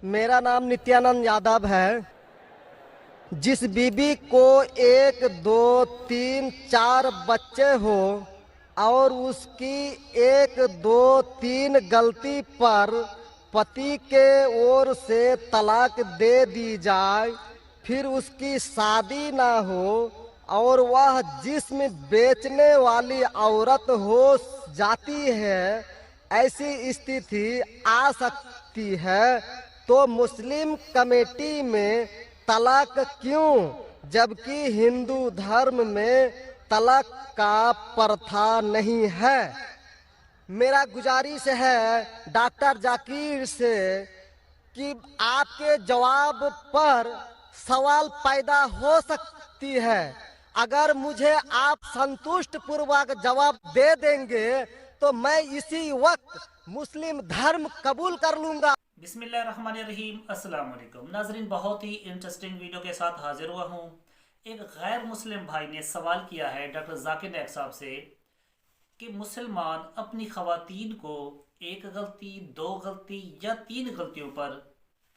मेरा नाम नित्यानंद यादव है। जिस बीबी को 1, 2, 3, 4 बच्चे हो और उसकी 1, 2, 3 गलती पर पति के ओर से तलाक दे दी जाए, फिर उसकी शादी ना हो और वह जिस्म बेचने वाली औरत हो जाती है, ऐसी स्थिति आ सकती है, तो मुस्लिम कमेटी में तलाक क्यों, जबकि हिंदू धर्म में तलाक का प्रथा नहीं है। मेरा गुजारिश है डॉक्टर जाकिर से कि आपके जवाब पर सवाल पैदा हो सकती है। अगर मुझे आप संतुष्ट पूर्वक जवाब दे देंगे तो मैं इसी वक्त मुस्लिम धर्म कबूल कर लूंगा। बिस्मिल्लाहिर्रहमानिर्रहीम। अस्सलाम वालेकुम नाजरीन, बहुत ही इंटरेस्टिंग वीडियो के साथ हाजिर हुआ हूँ। एक गैर मुस्लिम भाई ने सवाल किया है डॉक्टर जाकिर नायक साहब से कि मुसलमान अपनी खवातीन को 1 गलती, 2 गलती या 3 गलतियों पर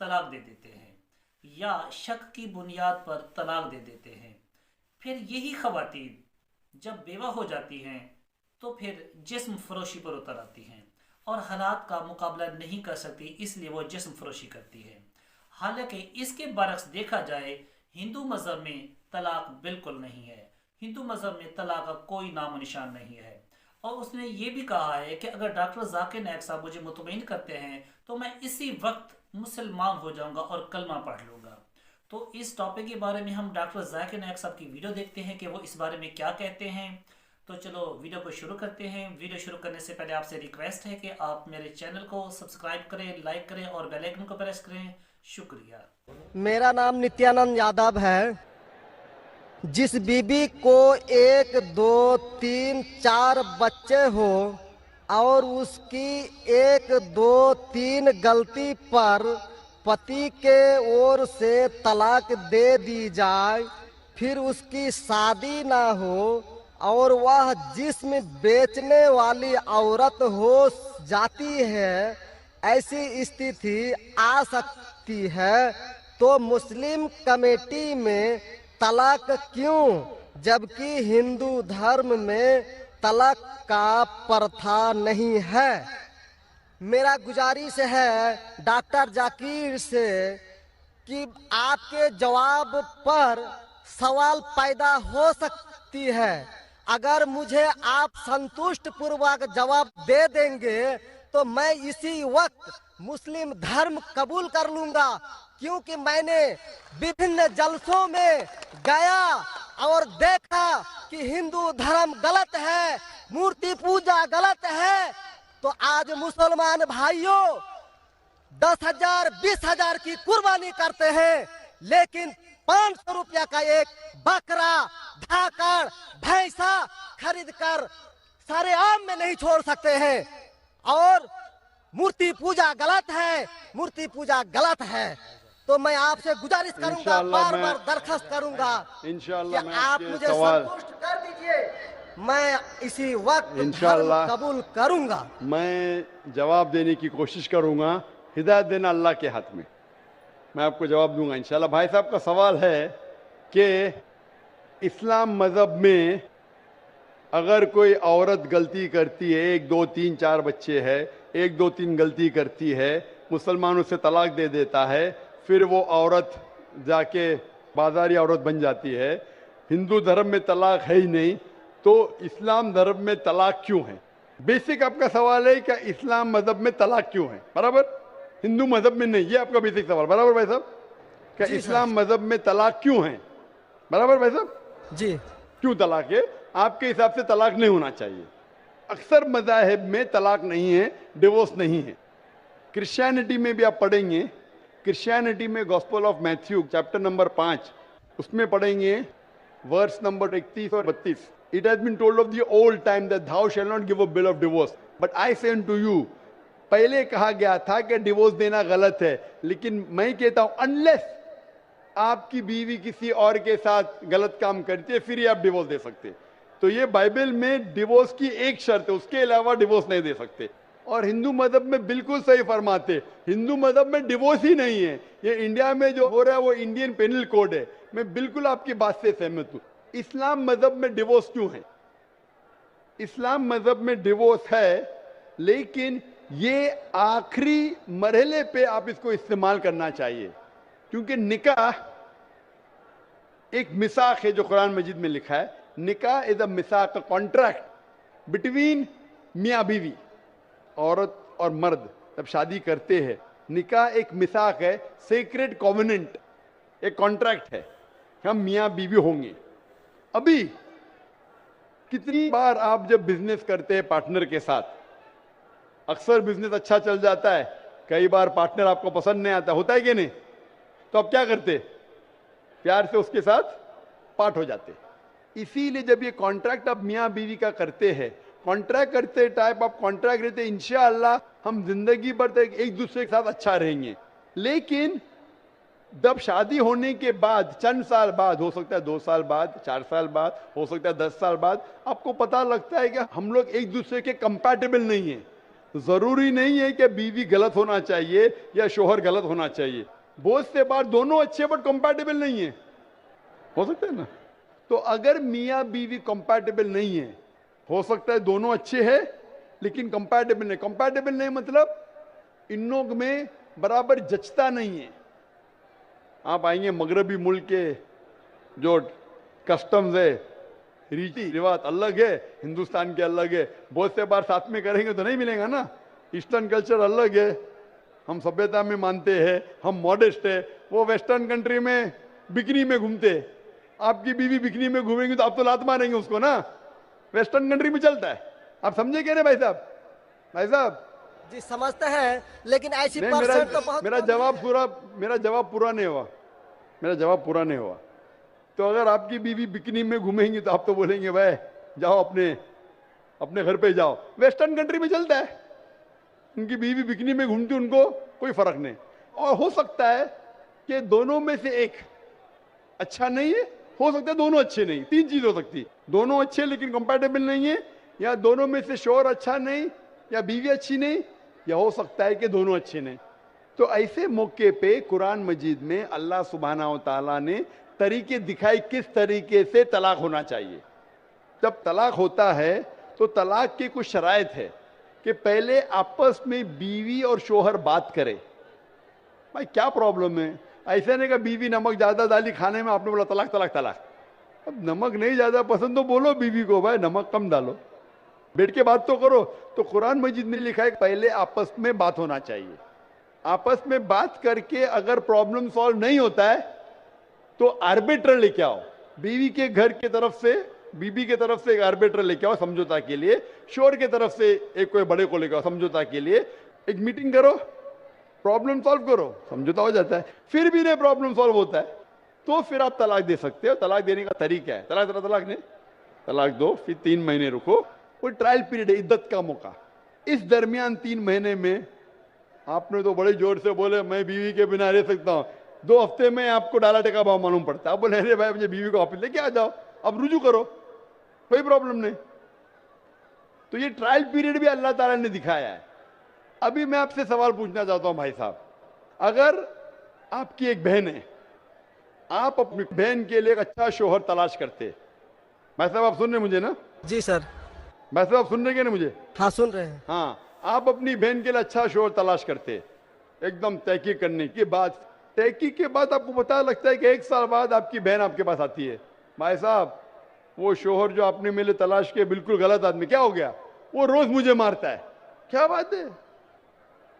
तलाक दे देते हैं या शक की बुनियाद पर तलाक दे देते हैं। फिर यही खवातीन जब बेवा हो जाती हैं तो फिर जिस्म फरोशी पर उतर आती हैं और हालात का मुकाबला नहीं कर सकती, इसलिए वो जिस्म फरोशी करती है। हालांकि इसके बरक्स देखा जाए हिंदू मज़हब में तलाक बिल्कुल नहीं है। हिंदू मज़हब में तलाक का कोई नामो निशान नहीं है। और उसने ये भी कहा है कि अगर डॉक्टर जाकिर नायक साहब मुझे मुतमईन करते हैं तो मैं इसी वक्त मुसलमान हो जाऊंगा और कलमा पढ़ लूँगा। तो इस टॉपिक के बारे में हम डॉक्टर जाकिर नायक साहब की वीडियो देखते हैं कि वो इस बारे में क्या कहते हैं। तो चलो वीडियो को शुरू करते हैं। वीडियो शुरू करने से पहले आपसे रिक्वेस्ट है कि आप मेरे चैनल को सब्सक्राइब करें, लाइक करें और बेल आइकन को प्रेस करें। शुक्रिया। मेरा नाम नित्यानंद यादव है। जिस बीबी को 1, 2, 3, 4 बच्चे हो और उसकी 1, 2, 3 गलती पर पति के ओर से तलाक दे दी जाए, फिर उसकी शादी ना हो और वह जिस्म बेचने वाली औरत हो जाती है, ऐसी स्थिति आ सकती है, तो मुस्लिम कमेटी में तलाक क्यों, जबकि हिंदू धर्म में तलाक का प्रथा नहीं है। मेरा गुजारिश है डॉक्टर जाकिर से कि आपके जवाब पर सवाल पैदा हो सकती है। अगर मुझे आप संतुष्ट पूर्वक जवाब दे देंगे तो मैं इसी वक्त मुस्लिम धर्म कबूल कर लूंगा, क्योंकि मैंने विभिन्न जलसों में गया और देखा कि हिंदू धर्म गलत है, मूर्ति पूजा गलत है। तो आज मुसलमान भाइयों 10,000, 20,000 की कुर्बानी करते हैं, लेकिन 500 रुपया का एक बकरा, धाकड़, भैंसा खरीद कर सारे आम में नहीं छोड़ सकते हैं। और मूर्ति पूजा गलत है, मूर्ति पूजा गलत है। तो मैं आपसे गुजारिश करूंगा, बार बार दरखास्त करूंगा कि आप मुझे संतुष्ट कर दीजिए। मैं इसी वक्त धर्म कबूल करूंगा। मैं जवाब देने की कोशिश करूंगा। हिदायत देना अल्लाह के हाथ में। मैं आपको जवाब दूंगा इंशाल्लाह। भाई साहब का सवाल है कि इस्लाम मज़हब में अगर कोई औरत गलती करती है, 1, 2, 3, 4 बच्चे है, 1, 2, 3 गलती करती है, मुसलमान उसे तलाक दे देता है, फिर वो औरत जाके बाजारी औरत बन जाती है। हिंदू धर्म में तलाक है ही नहीं, तो इस्लाम धर्म में तलाक क्यों है? बेसिक आपका सवाल है कि इस्लाम मज़हब में तलाक क्यों है, बराबर? हिंदू मज़हब में नहीं। ये आपका बेसिक सवाल, बराबर भाई साहब? क्या इस्लाम मज़हब में तलाक क्यों है, बराबर भाई साहब? जी। क्यों तलाक है? आपके हिसाब से तलाक नहीं होना चाहिए। अक्सर मज़ाहिब में तलाक नहीं है, डिवोर्स नहीं है। क्रिश्चियनिटी में भी आप पढ़ेंगे, क्रिश्चियनिटी में gospel of Matthew chapter number 5 उसमें पढ़ेंगे वर्स नंबर 31 और 32। It has been told of the old time that thou shall not give a bill of divorce, but I say unto you। पहले कहा गया था कि डिवोर्स देना गलत है, लेकिन मैं कहता हूं अनलेस आपकी बीवी किसी और के साथ गलत काम करती है फिर ही आप डिवोर्स दे सकते। तो ये बाइबल में डिवोर्स की एक शर्त है, उसके अलावा डिवोर्स नहीं दे सकते। और हिंदू मजहब में बिल्कुल सही फरमाते, हिंदू मजहब में डिवोर्स ही नहीं है। ये इंडिया में जो हो रहा है वो इंडियन पेनल कोड है। मैं बिल्कुल आपकी बात से सहमत हूं। इस्लाम मजहब में डिवोर्स क्यों है? इस्लाम मजहब में डिवोर्स है, लेकिन ये आखिरी मरहले पे आप इसको इस्तेमाल करना चाहिए, क्योंकि निकाह एक मिसाक है जो कुरान मजीद में लिखा है। निकाह इज अ मिसाक, अ कॉन्ट्रैक्ट बिटवीन मियाँ बीवी, औरत और मर्द जब शादी करते हैं। निकाह एक मिसाक है, सेक्रेड कॉवेनेंट, एक कॉन्ट्रैक्ट है, हम मियाँ बीवी होंगे। अभी कितनी बार आप जब बिजनेस करते हैं पार्टनर के साथ, अक्सर बिजनेस अच्छा चल जाता है, कई बार पार्टनर आपको पसंद नहीं आता, होता है कि नहीं? तो आप क्या करते? प्यार से उसके साथ पार्ट हो जाते। इसीलिए जब ये कॉन्ट्रैक्ट आप मियाँ बीवी का करते हैं, कॉन्ट्रैक्ट करते टाइप आप कॉन्ट्रैक्ट रहते, इंशाअल्लाह हम जिंदगी भर तक एक दूसरे के साथ अच्छा रहेंगे। लेकिन जब शादी होने के बाद चंद साल बाद, हो सकता है 2 साल बाद, 4 साल बाद, हो सकता है 10 साल बाद, आपको पता लगता है कि हम लोग एक दूसरे के कंपैटिबल नहीं है। जरूरी नहीं है कि बीवी गलत होना चाहिए या शोहर गलत होना चाहिए, बहुत से बार दोनों अच्छे बट कंपैटिबल नहीं है, हो सकता है ना? तो अगर मियाँ बीवी कंपैटिबल नहीं है, हो सकता है दोनों अच्छे हैं लेकिन कंपैटिबल नहीं। कंपैटिबल नहीं मतलब इन लोग में बराबर जचता नहीं है। आप आएंगे मगरबी मुल्क के जो कस्टम्स है, रीति रिवाज अलग है, हिंदुस्तान के अलग है, बहुत से बार साथ में करेंगे तो नहीं मिलेगा ना। ईस्टर्न कल्चर अलग है, हम सभ्यता में मानते हैं, हम मॉडेस्ट है। वो वेस्टर्न कंट्री में बिकनी में घूमते, आपकी बीवी बिकनी में घूमेंगी तो आप तो लात मारेंगे उसको ना, वेस्टर्न कंट्री में चलता है। आप समझे क्या? भाई साहब, भाई साहब जी समझते हैं, लेकिन ऐसी नहीं, परसेंट तो बहुत मेरा कम जवाब है। पूरा मेरा जवाब पूरा नहीं हुआ, मेरा जवाब पूरा नहीं हुआ। तो अगर आपकी बीवी बिकनी में घूमेंगी तो आप तो बोलेंगे भाई जाओ अपने अपने घर पे जाओ। वेस्टर्न कंट्री में चलता है, उनकी बीवी बिकनी में घूमती, उनको कोई फर्क नहीं। और हो सकता है कि दोनों में से एक अच्छा नहीं है, हो सकता है दोनों अच्छे नहीं, 3 चीज हो सकती, दोनों अच्छे लेकिन कंपैटिबल नहीं है, या दोनों में से शोहर अच्छा नहीं या बीवी अच्छी नहीं, या हो सकता है कि दोनों अच्छे नहीं। तो ऐसे मौके पे कुरान मजीद में अल्लाह सुब्हानहू तआला ने तरीके दिखाए किस तरीके से तलाक होना चाहिए। जब तलाक होता है तो तलाक की कुछ शराइत है कि पहले आपस में बीवी और शोहर बात करे, भाई क्या प्रॉब्लम है। ऐसा नहीं कि बीवी नमक ज्यादा डाली खाने में, आपने बोला तलाक तलाक तलाक। अब नमक नहीं ज्यादा पसंद तो बोलो बीवी को भाई नमक कम डालो, बैठ के बात तो करो। तो कुरान मजीद में लिखा है पहले आपस में बात होना चाहिए। आपस में बात करके अगर प्रॉब्लम सॉल्व नहीं होता है तो आर्बिट्रर लेके आओ, बीवी के घर के तरफ से, बीबी के तरफ से एक आर्बिट्रर लेके आओ समझौता के लिए, शोहर के तरफ से एक कोई बड़े को लेके आओ समझौता के लिए। एक मीटिंग करो, प्रॉब्लम सॉल्व करो, समझौता हो जाता है। फिर भी नहीं प्रॉब्लम सॉल्व होता है तो फिर आप तलाक दे सकते हो। तलाक देने का तरीका है, तलाक नहीं, तलाक दो, फिर 3 महीने रुको, कोई ट्रायल पीरियड है, इद्दत का मौका। इस दरमियान 3 महीने में आपने तो बड़े जोर से बोले मैं बीवी के बिना रह सकता हूं, 2 हफ्ते में आपको डाला टेका भाव मालूम पड़ता है। आप बोले अरे भाई मुझे बीवी को वापस लेके आ जाओ, अब रुजू करो, कोई प्रॉब्लम नहीं। तो ये ट्रायल पीरियड भी अल्लाह ताला ने दिखाया है। अभी मैं आपसे सवाल पूछना चाहता हूं भाई साहब, अगर आपकी एक बहन है, आप अपनी बहन के लिए एक अच्छा शोहर तलाश करते, भाई साहब आप सुन रहे मुझे ना? जी सर। भाई साहब आप सुन रहे ना मुझे? हाँ सुन रहे हैं। हाँ, आप अपनी बहन के लिए अच्छा शोहर तलाश करते, एकदम तहकीक करने के बाद, तहकीक के बाद आपको पता लगता है कि 1 साल बाद आपकी बहन आपके पास आती है, भाई साहब वो शोहर जो आपने मेरे तलाश किया बिल्कुल गलत आदमी, क्या हो गया? वो रोज मुझे मारता है। क्या बात है?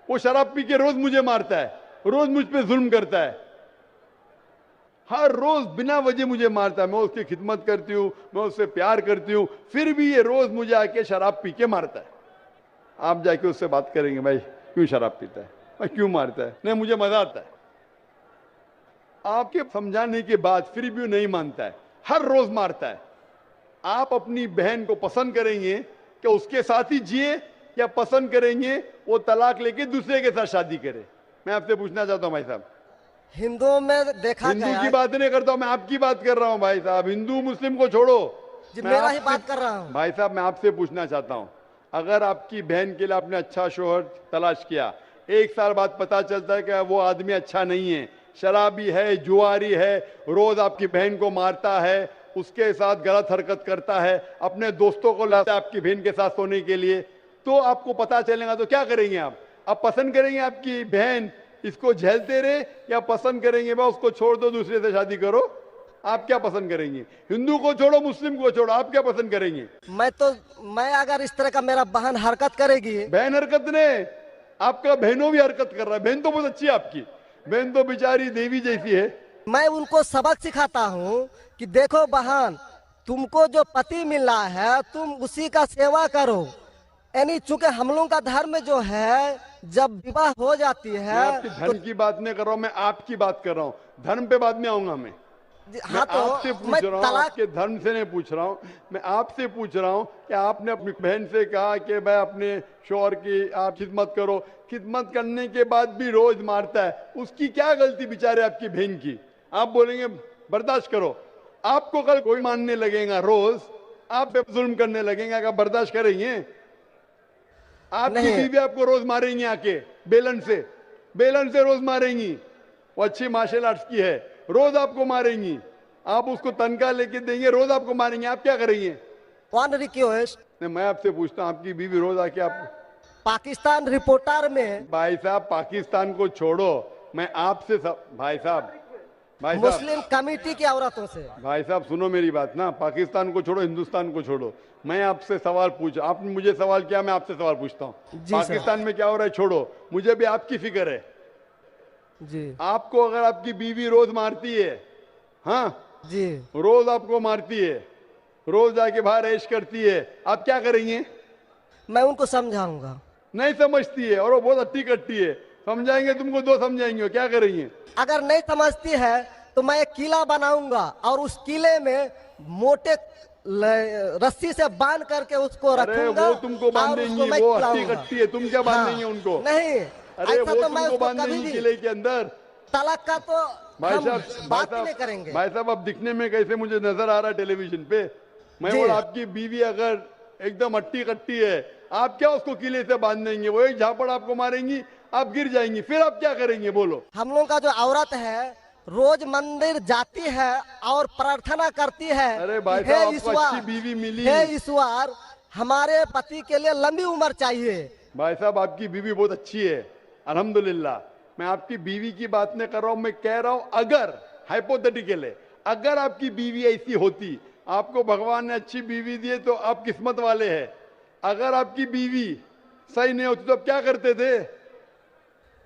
वो शराब पी के रोज मुझे मारता है, रोज मुझ पे जुल्म करता है, हर रोज बिना वजह मुझे मारता है। मैं उसकी खिदमत करती हूँ, मैं उससे प्यार करती हूँ, फिर भी ये रोज मुझे आके शराब पी के मारता है। आप जाके उससे बात करेंगे भाई क्यों शराब पीता है, भाई क्यों मारता है? नहीं मुझे मजा आता है। आपके समझाने के बाद फिर भी नहीं मानता है, हर रोज मारता है। आप अपनी बहन को पसंद करेंगे कि उसके साथ ही जिए, या पसंद करेंगे वो तलाक लेके दूसरे के साथ शादी करे? मैं आपसे पूछना चाहता हूं भाई साहब। हिंदुओं में देखा हिंदू गया की है। बात नहीं करता हूं, मैं आपकी बात कर रहा हूं भाई साहब। हिंदू मुस्लिम को छोड़ो, जी मैं मेरा ही आपसे- बात कर रहा हूँ। भाई साहब मैं आपसे पूछना चाहता हूं, अगर आपकी बहन के लिए आपने अच्छा शोहर तलाश किया, 1 साल बाद पता चलता है कि वो आदमी अच्छा नहीं है, शराबी है, जुआरी है, रोज आपकी बहन को मारता है, उसके साथ गलत हरकत करता है, अपने दोस्तों को लाता है आपकी बहन के साथ सोने के लिए, तो आपको पता चलेगा तो क्या करेंगे आप पसंद करेंगे आपकी बहन इसको झेलते रहे, या पसंद करेंगे भाई उसको छोड़ दो, दूसरे से शादी करो? आप क्या पसंद करेंगे? हिंदू को छोड़ो, मुस्लिम को छोड़ो, आप क्या पसंद करेंगे? मैं अगर इस तरह का मेरा बहन हरकत करेगी, बहन हरकत ने, आपका बहनों भी हरकत कर रहा है। बहन तो बहुत अच्छी है आपकी, बहन तो बेचारी देवी जैसी है। मैं उनको सबक सिखाता हूँ कि देखो बहन, तुमको जो पति मिल रहा है तुम उसी का सेवा करो। यानी चूंकि हम लोगों का धर्म जो है, जब विवाह हो जाती मैं है आपकी धर्म की बात नहीं कर रहा हूँ, मैं आपकी बात कर रहा हूँ। धर्म पे बाद में आऊंगा मैं हाँ, तो आपसे पूछ मैं रहा हूँ, तलाक आपके धर्म से नहीं पूछ रहा हूँ, मैं आपसे पूछ रहा हूँ कि आपने अपनी बहन से कहा कि भाई अपने शौहर की आप खिदमत करो, खिदमत करने के बाद भी रोज मारता है, उसकी क्या गलती बेचारे आपकी बहन की? आप बोलेंगे बर्दाश्त करो, आपको कल कोई मानने लगेगा, रोज आप पे जुल्म करने लगेंगे, अगर बर्दाश्त करेंगे? आपकी नहीं। बीवी आपको रोज मारेंगी, आके बेलन से रोज मारेंगी। वो अच्छी मार्शल आर्ट्स की है, रोज आपको मारेंगी, आप उसको तनख्वाह लेके देंगे, रोज आपको मारेंगे, आप क्या करेंगे? वन रिक्वेस्ट, मैं आपसे पूछता हूँ, आपकी बीवी रोज आके आप पाकिस्तान रिपोर्टर में भाई साहब पाकिस्तान को छोड़ो, मैं आपसे भाई साहब मुस्लिम कमेटी की औरतों से, भाई साहब सुनो मेरी बात ना, पाकिस्तान को छोड़ो, हिंदुस्तान को छोड़ो, मैं आपसे सवाल पूछा, आपने मुझे सवाल किया, मैं आपसे सवाल पूछता हूँ। जी पाकिस्तान में क्या हो रहा है छोड़ो, मुझे भी आपकी फिक्र है। जी आपको अगर आपकी बीवी रोज मारती है, हाँ जी, रोज आपको मारती है, रोज जाके बाहर ऐश करती है, आप क्या करेंगे? मैं उनको समझाऊंगा। नहीं समझती है और वो बहुत अट्टी कट्टी है, समझाएंगे तुमको, 2 समझाएंगे, क्या करेंगे? अगर नहीं समझती है तो मैं एक किला बनाऊंगा और उस किले में मोटे रस्सी से बांध करके उसको अरे रखूंगा। वो तुमको और बांधेंगी, उसको मैं वो अट्टी खिलाऊंगा। कट्टी है, तुम क्या बांधेंगे उनको? नहीं, अरे ऐसा वो तो मैं तुमको उसको कभी बांधेंगी भी किले के अंदर। तलाक का तो भाई हम साहब बात ही नहीं करेंगे। भाई साहब अब दिखने में कैसे मुझे नजर आ रहा है टेलीविजन पे? मैं जी। बोला आपकी बीवी अगर एकदम अट्टी कट्टी है, आप क्या उसको किले से बांध देंगे? वो एक झापड़ आपको मारेंगी, आप गिर जाएंगी, फिर आप क्या करेंगे बोलो? हम लोग का जो औरत है रोज मंदिर जाती है और प्रार्थना करती है, अरे भाई हे साहब आपको ईश्वर, अच्छी बीवी मिली। हे ईश्वर, हमारे पति के लिए लंबी उम्र चाहिए। भाई साहब आपकी बीवी बहुत अच्छी है, अल्हम्दुलिल्लाह। मैं आपकी बीवी की बात नहीं कर रहा हूं, मैं कह रहा हूं अगर हाइपोथेटिकल है, अगर आपकी बीवी ऐसी होती, आपको भगवान ने अच्छी बीवी दी है तो आप किस्मत वाले हैं। अगर आपकी बीवी सही नहीं होती तो आप क्या करते थे?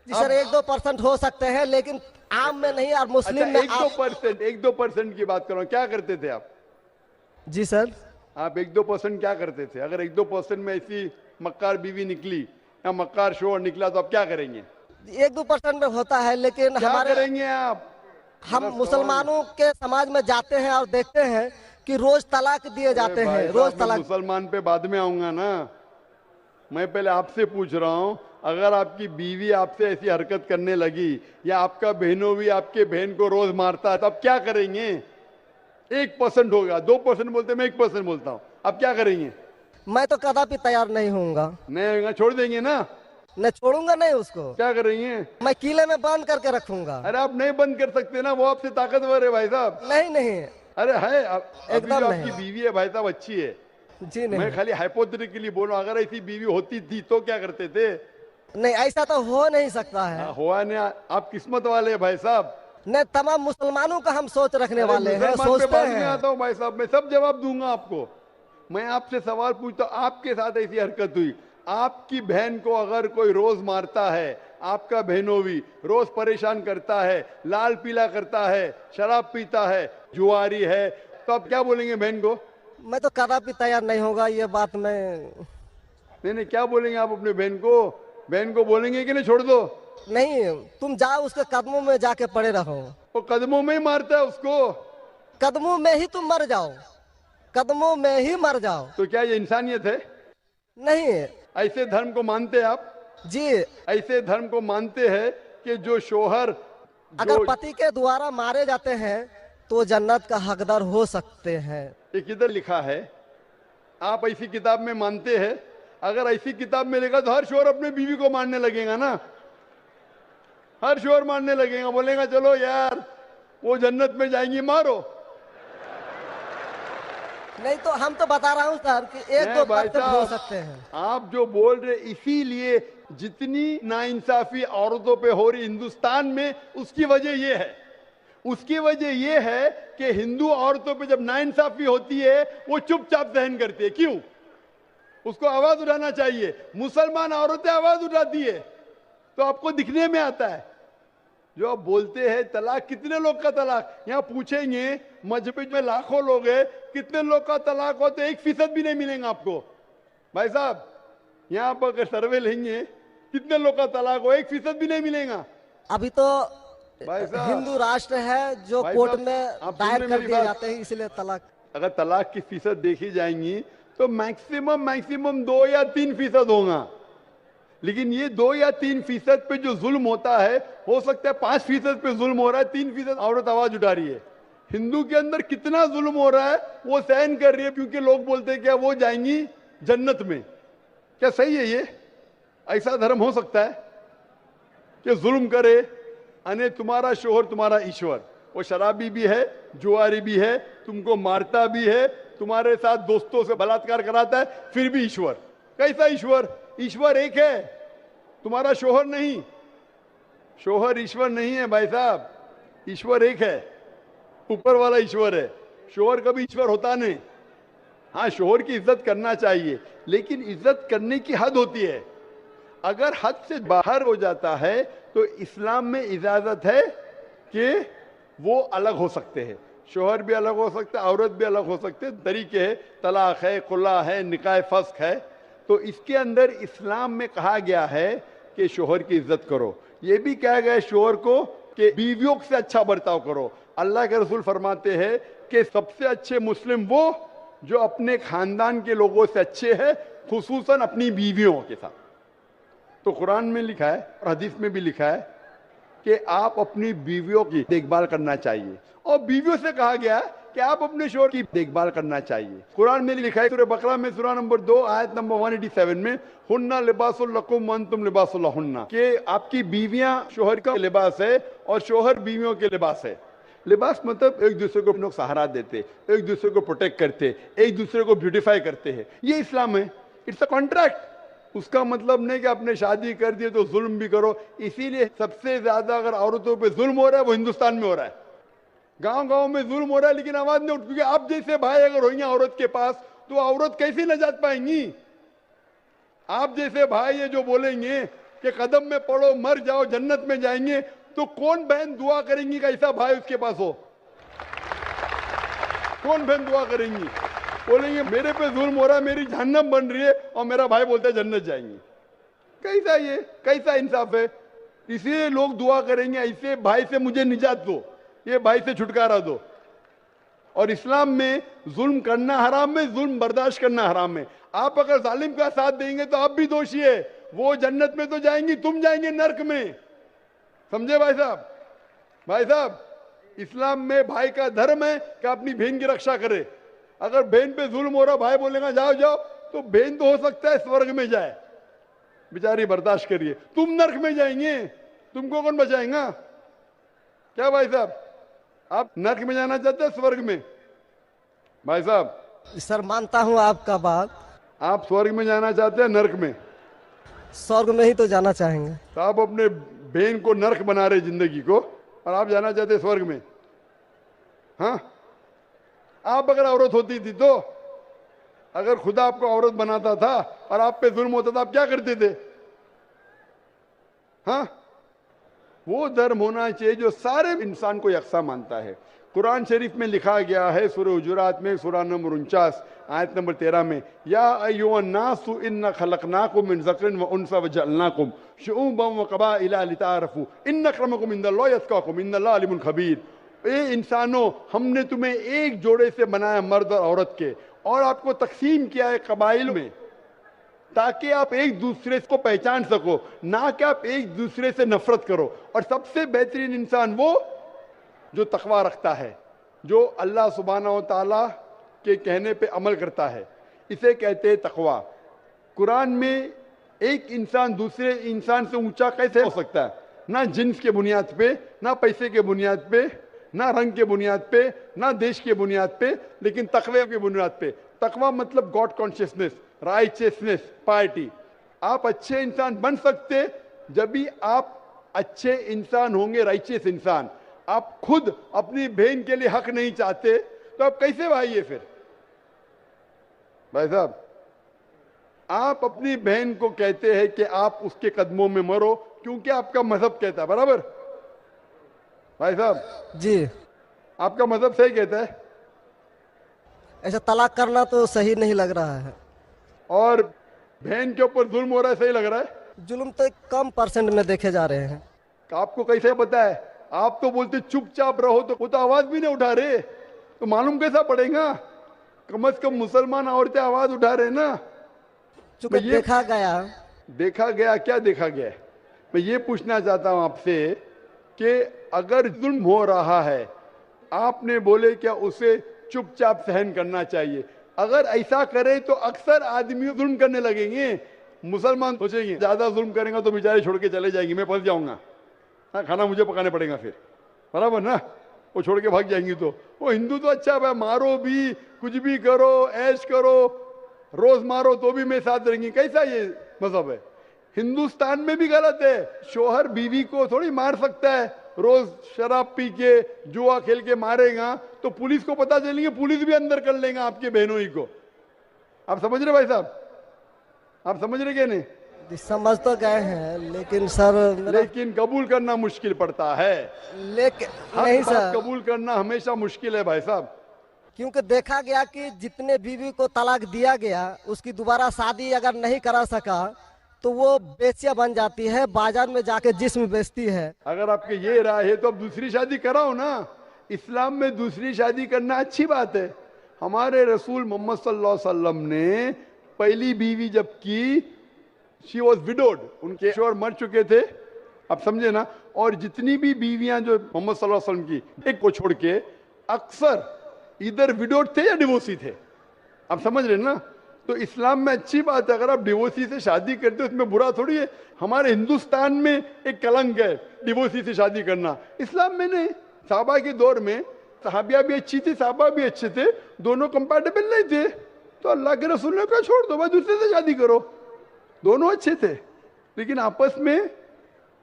जी सर, 1-2% हो सकते हैं, लेकिन आम में नहीं। और मुस्लिम अच्छा, में 1-2% की बात कर रहा हूं, क्या करते थे आप? जी सर, आप 1-2% क्या करते थे? अगर 1-2% में ऐसी मक्कार बीवी निकली या मक्कार शोहर निकला तो आप क्या करेंगे? 1-2% में होता है, लेकिन क्या हमारे करेंगे आप? हम मुसलमानों के समाज में जाते हैं और देखते हैं कि रोज तलाक दिए जाते अरे भाई हैं, साहब, रोज मैं तलाक। मुसलमान पे बाद में आऊंगा ना, मैं पहले आपसे पूछ रहा हूं, अगर आपकी बीवी आपसे ऐसी हरकत करने लगी या आपका बहनों भी आपके बहन को रोज मारता है तो आप क्या करेंगे? 1% होगा, 2% बोलते, मैं 1% बोलता हूं, आप क्या करेंगे? मैं तो कदापि तैयार नहीं होऊंगा, नहीं होगा, छोड़ देंगे ना? मैं छोड़ूंगा नहीं उसको, क्या करेंगे? मैं किले में बंद करके रखूंगा। अरे आप नहीं बंद कर सकते ना, वो आपसे ताकतवर है भाई साहब। नहीं नहीं, अरे है अभी एकदम जो नहीं। आपकी बीवी है भाई साहब अच्छी है, जी मैं नहीं, खाली हाइपोथेटिकली बोल रहा हूं, अगर ऐसी बीवी होती थी तो क्या करते थे? नहीं ऐसा तो हो नहीं सकता है। हुआ नहीं, आप किस्मत वाले हैं भाई साहब। नहीं, तमाम मुसलमानों का हम सोच रखने अरे वाले हैं, मुसलमान पे सोचते बाद में हैं। आता हूं भाई साहब, मैं सब जवाब दूंगा आपको। मैं आपसे सवाल पूछता हूं, आपके साथ ऐसी हरकत हुई, आपकी बहन को अगर कोई रोज मारता है, आपका बहनों भी रोज परेशान करता है, लाल पीला करता है, शराब पीता है, जुआरी है, तो आप क्या बोलेंगे बहन को? मैं तो कदापि तैयार नहीं होगा, ये बात मैं नहीं, क्या बोलेंगे आप अपने बहन को? बहन को बोलेंगे कि नहीं छोड़ दो? नहीं, तुम जाओ उसके कदमों में जाके पड़े रहो। वो कदमों में ही मारता है उसको, कदमों में ही तुम मर जाओ, कदमों में ही मर जाओ। तो क्या ये इंसानियत है? नहीं ऐसे धर्म को मानते हैं आप? जी, ऐसे धर्म को मानते हैं कि जो शोहर अगर पति के द्वारा मारे जाते हैं तो जन्नत का हकदार हो सकते हैं। ये किधर लिखा है? आप ऐसी किताब में मानते हैं? अगर ऐसी किताब मिलेगा तो हर शोहर अपने बीवी को मारने लगेगा ना, हर शोहर मारने लगेगा, बोलेगा चलो यार वो जन्नत में जाएंगी, मारो। नहीं तो हम तो बता रहा हूँ सर कि एक नहीं दो भाई परसेंट हो साहब, सकते हैं। आप जो बोल रहे, इसीलिए जितनी नाइंसाफी औरतों पे हो रही हिंदुस्तान में, उसकी वजह ये है, उसकी वजह ये है कि हिंदू औरतों पे जब नाइंसाफी होती है वो चुपचाप सहन करती है। क्यों? उसको आवाज उठाना चाहिए। मुसलमान औरतें आवाज उठाती है तो आपको दिखने में आता है। जो आप बोलते हैं तलाक, कितने लोग का तलाक, यहाँ पूछेंगे मजबूत में लाखों लोग हैं, कितने लोग का तलाक हो तो 1% भी नहीं मिलेगा आपको। भाई साहब यहाँ पर अगर सर्वे लेंगे कितने लोग का तलाक हो, 1% भी नहीं मिलेगा। अभी तो भाई साहब, हिंदू राष्ट्र है जो भाई कोर्ट साहब, में आप दायर सुन रहे कर मेरी दिए बात? जाते हैं, इसलिए तलाक। अगर तलाक की फीसद देखी जाएंगी तो मैक्सिमम 2 या 3% होगा, लेकिन ये 2 या 3% पे जो जुल्म होता है, हो सकता है 5% पे जुल्म हो रहा है, 3% औरत आवाज उठा रही है। हिंदू के अंदर कितना जुल्म हो रहा है वो सहन कर रही है, क्योंकि लोग बोलते हैं क्या वो जाएंगी जन्नत में। क्या सही है ये? ऐसा धर्म हो सकता है कि जुल्म करे? अने तुम्हारा शोहर तुम्हारा ईश्वर, वो शराबी भी है, जुआरी भी है, तुमको मारता भी है, तुम्हारे साथ दोस्तों से बलात्कार कराता है, फिर भी ईश्वर। कैसा ईश्वर? ईश्वर एक है, तुम्हारा शोहर नहीं। शोहर ईश्वर नहीं है भाई साहब, ईश्वर एक है, ऊपर वाला ईश्वर है। शोहर कभी ईश्वर होता नहीं। हाँ, शोहर की इज्जत करना चाहिए, लेकिन इज्जत करने की हद होती है। अगर हद से बाहर हो जाता है तो इस्लाम में इजाजत है कि वो अलग हो सकते हैं। शोहर भी अलग हो सकते हैं, औरत भी अलग हो सकते हैं, तरीके है, तलाक है, खुला है, निकाह फस्क है। तो इसके अंदर इस्लाम में कहा गया है कि शोहर की इज्जत करो। ये भी कहा गया है शोहर को कि बीवियों से अच्छा बर्ताव करो। अल्लाह के रसूल फरमाते हैं कि सबसे अच्छे मुस्लिम वो जो अपने खानदान के लोगों से अच्छे हैं, खुसूसन अपनी बीवियों के साथ। तो कुरान में लिखा है और हदीस में भी लिखा है कि आप अपनी बीवियों की देखभाल करना चाहिए, और बीवियों से कहा गया है कि आप अपने शोहर की देखभाल करना चाहिए। कुरान में लिखा है सूरह बकरा में सूरह नंबर 2 आयत नंबर 187 में, हुन्ना लिबासुल लकुम व अंतुम लिबासुल लहुन्ना, कि आपकी बीवियां शोहर का लिबास है और शोहर बीवियों के लिबास है। लिबास मतलब एक दूसरे को लोग सहारा देते, एक दूसरे को प्रोटेक्ट करते, एक दूसरे को ब्यूटिफाई करते हैं। ये इस्लाम है। It's a contract. उसका मतलब नहीं कि आपने शादी कर दी तो जुल्म भी करो। इसीलिए सबसे ज्यादा अगर औरतों पे जुल्म हो रहा है वो हिंदुस्तान में हो रहा है। गांव गांव में जुल्म हो रहा है, लेकिन आवाज नहीं उठ, क्योंकि आप जैसे भाई अगर होंगे औरत के पास तो औरत कैसे नजात पाएंगी? आप जैसे भाई ये जो बोलेंगे कि कदम में पड़ो मर जाओ जन्नत में जाएंगे, तो कौन बहन दुआ करेंगी कि ऐसा भाई उसके पास हो? कौन बहन दुआ करेंगी? बोलेंगे मेरे पे जुल्म हो रहा है, मेरी जहन्नम बन रही है, और मेरा भाई बोलता है जन्नत जाएंगे। कैसा ये, कैसा इंसाफ है? इसलिए लोग दुआ करेंगे ऐसे भाई से मुझे निजात दो, ये भाई से छुटकारा दो। और इस्लाम में जुल्म करना हराम है, जुल्म बर्दाश्त करना हराम है। आप अगर जालिम का साथ देंगे तो आप भी दोषी है। वो जन्नत में तो जाएंगी, तुम जाएंगे नर्क में। समझे भाई साहब? भाई साहब, इस्लाम में भाई का धर्म है कि अपनी बहन की रक्षा करे। अगर बहन पे जुल्म हो रहा, भाई बोलेगा जाओ जाओ, तो बहन तो हो सकता है स्वर्ग में जाए, बेचारी बर्दाश्त करिए, तुम नर्क में जाएंगे, तुमको कौन बचाएगा? क्या भाई साहब, आप नर्क में जाना चाहते हैं स्वर्ग में? भाई साहब, सर मानता हूँ आपका बात। आप स्वर्ग में जाना चाहते हैं नर्क में? स्वर्ग में ही तो जाना चाहेंगे। तो आप अपने बहन को नर्क बना रहे जिंदगी को, और आप जाना चाहते हैं स्वर्ग में? हाँ, आप अगर औरत होती थी तो, अगर खुदा आपको औरत बनाता था और आप पे जुल्म होता था, आप क्या करते थे? हाँ, वो धर्म होना चाहिए जो सारे इंसान को यकसा मानता है। कुरान शरीफ में लिखा गया है सूरह हुजुरात में सूरह नंबर 49 आयत नंबर 13 में, या अय्युहन्नासु इन्ना खलकनाकुम मिन ज़करिन व उन्सा व जअलनाकुम शुऊबन व क़बाइला लिताअरफू इन्न अक्रमकुम इंदल्लाहि अत्क़ाकुम इन्नल्लाह अलीमुन खबीर। ए इंसानों, हमने तुम्हें एक जोड़े से बनाया, मर्द और औरत के, और आपको तकसीम किया है कबाइल में, ताकि आप एक दूसरे को पहचान सको, ना कि आप एक दूसरे से नफरत करो। और सबसे बेहतरीन इंसान वो जो तकवा रखता है, जो अल्लाह सुब्हानहू व तआला के कहने पे अमल करता है, इसे कहते हैं तकवा। कुरान में एक इंसान दूसरे इंसान से ऊंचा कैसे हो सकता है? ना जिन्स के बुनियाद पे, ना पैसे के बुनियाद पे, ना रंग के बुनियाद पे, ना देश के बुनियाद पे, लेकिन तकवे के बुनियाद पे। तकवा मतलब गॉड कॉन्शियसनेस, राइचियसनेस, पार्टी। आप अच्छे इंसान बन सकते जब भी आप अच्छे इंसान होंगे, राइचियस इंसान। आप खुद अपनी बहन के लिए हक नहीं चाहते तो आप कैसे भाई है फिर? भाई साहब, आप अपनी बहन को कहते हैं कि आप उसके कदमों में मरो क्योंकि आपका मजहब कहता है, बराबर? भाई साहब जी, आपका मजहब सही कहता है। ऐसा तलाक करना तो सही नहीं लग रहा है। और बहन के ऊपर जुल्म हो रहा है, सही लग रहा है? जुल्म तो एक कम परसेंट में देखे जा रहे हैं। आपको कैसे पता है? आप तो बोलते चुपचाप रहो, तो वो तो आवाज भी नहीं उठा रहे, तो मालूम कैसा पड़ेगा? कम से कम मुसलमान औरतें आवाज उठा रहे ना। चूंकि देखा गया क्या देखा गया है? मैं ये पूछना चाहता हूं आपसे कि अगर जुल्म हो रहा है, आपने बोले क्या उसे चुपचाप सहन करना चाहिए? अगर ऐसा करे तो अक्सर आदमी जुल्म करने लगेंगे। मुसलमान सोचेंगे ज्यादा जुल्म करेंगे तो बेचारे छोड़ के चले जाएंगे, मैं फंस जाऊंगा, हाँ खाना मुझे पकाने पड़ेगा फिर, बराबर ना? वो छोड़ के भाग जाएंगी। तो वो हिंदू तो अच्छा है, मारो भी, कुछ भी करो, ऐश करो, रोज मारो तो भी मैं साथ रहेंगी। कैसा ये मजहब है? हिंदुस्तान में भी गलत है। शोहर बीवी को थोड़ी मार सकता है। रोज शराब पी के जुआ खेल के मारेगा तो पुलिस को पता चलेंगे, पुलिस भी अंदर कर लेगा आपके बहनों ही को। आप समझ रहे भाई साहब? आप समझ रहे क्या? नहीं समझ तो गए हैं, लेकिन सर लेकिन कबूल करना मुश्किल पड़ता है। लेकिन हर नहीं बात सर, कबूल करना हमेशा मुश्किल है भाई साहब। क्योंकि देखा गया कि जितने बीवी को तलाक दिया गया, उसकी दोबारा शादी अगर नहीं करा सका तो वो बेचिया बन जाती है, बाजार में जाके जिस्म बेचती है। अगर आपके ये राय है तो अब दूसरी शादी कराओ ना। इस्लाम में दूसरी शादी करना अच्छी बात है। हमारे रसूल मोहम्मद सल्लल्लाहु अलैहि वसल्लम ने पहली बीवी जब की, शी वॉज विडोड, उनके शोहर मर चुके थे, आप समझे ना? और जितनी भी बीवियां जो मोहम्मद सल्लल्लाहु अलैहि वसल्लम की, एक को छोड़ के अक्सर इधर विडोड थे या डिवोर्सी थे, आप समझ रहे ना? तो इस्लाम में अच्छी बात है। अगर आप डिवोर्सी से शादी करते हो उसमें बुरा थोड़ी है। हमारे हिंदुस्तान में एक कलंक है डिवोर्सी से शादी करना, इस्लाम में नहीं। साहबा के दौर में सहाबिया भी अच्छी थी, साहबा भी अच्छे थे, दोनों कंपैटिबल नहीं थे, तो अल्लाह के रसूल ने कहा छोड़ दो भाई, दूसरे से शादी करो। दोनों अच्छे थे लेकिन आपस में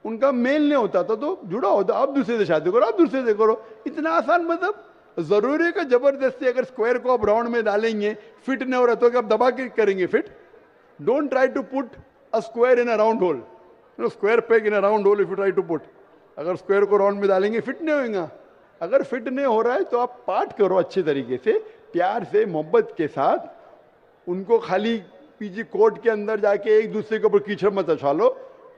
उनका मेल नहीं होता था, तो जुड़ा होता, आप दूसरे से शादी करो, आप दूसरे से करो। इतना आसान मतलब जरूरी है कि जबरदस्ती अगर स्क्वायर को आप राउंड में डालेंगे, फिट नहीं हो रहा तो क्या आप दबा के करेंगे fit? Don't try to put a square in a round hole, square peg in a round hole if you try to put. अगर स्क्वायर को राउंड में डालेंगे फिट नहीं होगा। अगर फिट नहीं हो रहा है तो आप पार्ट करो अच्छे तरीके से, प्यार से, मोहब्बत के साथ। उनको खाली पीछे कोर्ट के अंदर जाके एक दूसरे के ऊपर कीचड़ मत उछालो,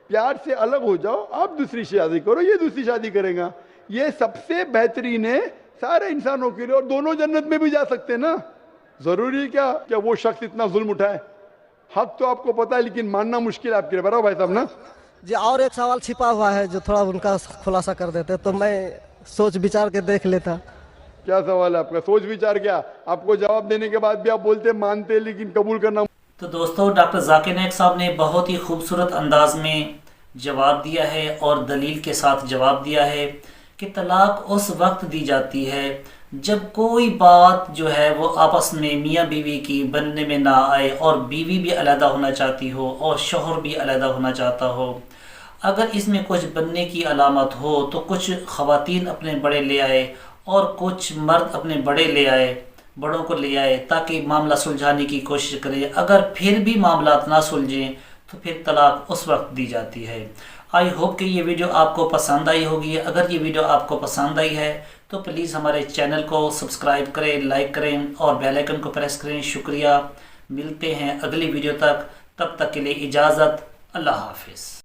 प्यार से अलग हो जाओ, आप दूसरी शादी करो, ये दूसरी शादी करेगा। ये सबसे बेहतरीन है सारे इंसानों के लिए, और दोनों जन्नत में भी जा सकते हैं ना। जरूरी है क्या वो शख्स इतना जुल्म उठाए? हक तो आपको पता है लेकिन मानना मुश्किल है आपके लिए, बराबर भाई साहब ना? जी, और एक सवाल छिपा हुआ है जो थोड़ा उनका खुलासा कर देते तो मैं सोच विचार के देख लेता। क्या सवाल है आपका? सोच विचार क्या? आपको जवाब देने के बाद भी आप बोलते मानते लेकिन कबूल करना। तो दोस्तों, डॉक्टर जाकिर नाइक साहब ने बहुत ही खूबसूरत अंदाज में जवाब दिया है और दलील के साथ जवाब दिया है कि तलाक उस वक्त दी जाती है जब कोई बात जो है वो आपस में मियाँ बीवी की बनने में ना आए और बीवी भी अलहदा होना चाहती हो और शोहर भी अलहदा होना चाहता हो। अगर इसमें कुछ बनने की अलामत हो तो कुछ ख़वातीन अपने बड़े ले आए और कुछ मर्द अपने बड़े ले आए, बड़ों को ले आए ताकि मामला सुलझाने की कोशिश करें। अगर फिर भी मामला ना सुलझें तो फिर तलाक उस वक्त दी जाती है। आई होप कि ये वीडियो आपको पसंद आई होगी। अगर ये वीडियो आपको पसंद आई है तो प्लीज़ हमारे चैनल को सब्सक्राइब करें, लाइक करें और बेल आइकन को प्रेस करें। शुक्रिया। मिलते हैं अगली वीडियो तक, तब तक के लिए इजाज़त। अल्लाह हाफिज़।